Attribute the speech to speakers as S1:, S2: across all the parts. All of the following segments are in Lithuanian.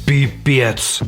S1: Pipėts.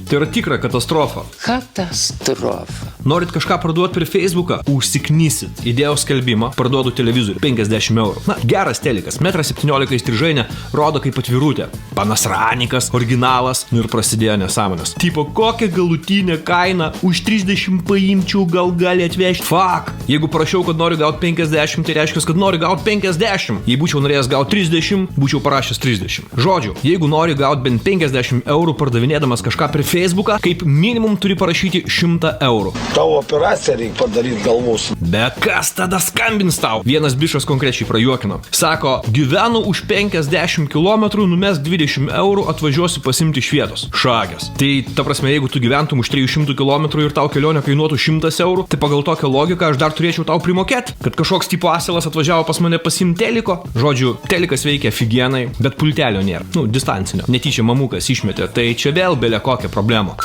S1: Tai yra tikra katastrofa.
S2: Katastrofa.
S1: Norit kažką parduoti per Facebooką? Užsiknysit. Įdėjau skelbimą, parduodu televizorių. 50 eurų. Na, geras telikas. 1,17 m įstrižainė, rodo kaip atvirutė. Panasranikas, originalas. Nu ir prasidėjo nesąmonės. Tipo, kokią galutinę kainą už 30 paimčiau, gal gali atvežti? Fuck! Jeigu prašiau, kad noriu gauti 50, tai reiškia, kad noriu gauti 50. Jei būčiau norėjęs gauti 30, būčiau parašęs 30. Žodžiu, jeigu nori gauti bent 50 eurų pardavinėdamas kažką per Facebooką, kaip minimum turi parašyti 100 eurų.
S3: Tavo operaciją reikia padaryti galvos.
S1: Bet kas tada skambins tau? Vienas bišas konkrečiai prajuokino. Sako, gyvenu už 50 km, numes 20 eurų, atvažiuosiu pasimti iš vietos. Šagės. Tai ta prasme, jeigu tu gyventum už 300 km ir tau kelionė kainuotų 100 eurų, tai pagal tokią logiką aš dar turėčiau tau primokėti, kad kažkoks tipo asilas atvažiavo pas mane pasimti teliko. Žodžiu, telikas veikia figienai, bet pultelio nėra. Netyčia netyčia mamukas išmetė, tai čia vėl belė kokia problema.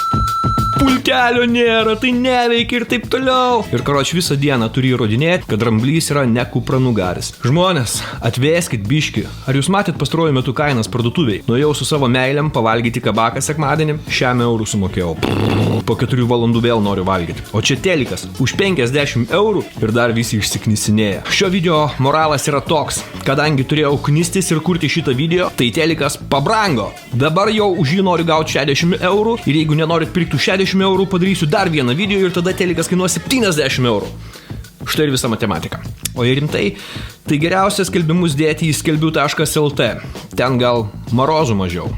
S1: Pultelio nėra, tai neveikia ir taip toliau. Ir karoč visą dieną turi įrodinėti, kad dramblys yra ne kupranugaris. Žmonės, atvėskit biškį. Ar jūs matėt pastaruoju metu kainas parduotuviai? Nuėjau su savo meilėm pavalgyti kabaką sekmadienį, 100 eurų sumokėjau. Po 4 valandų vėl noriu valgyti. O čia telikas, už 50 eurų ir dar visi išsiknisinėja. Šio video moralas yra toks. Kadangi turėjau knistis ir kurti šitą video, tai telikas pabrango. Dabar jau už jį noriu gauti 60 eurų ir jeigu nenorit pirkti 60 eurų, padarysiu dar vieną video ir tada telikas kainuos 70 eurų. Štai ir visa matematika. O jei rimtai, tai geriausia skelbimus dėti į skelbiu.lt. Ten gal marozų mažiau.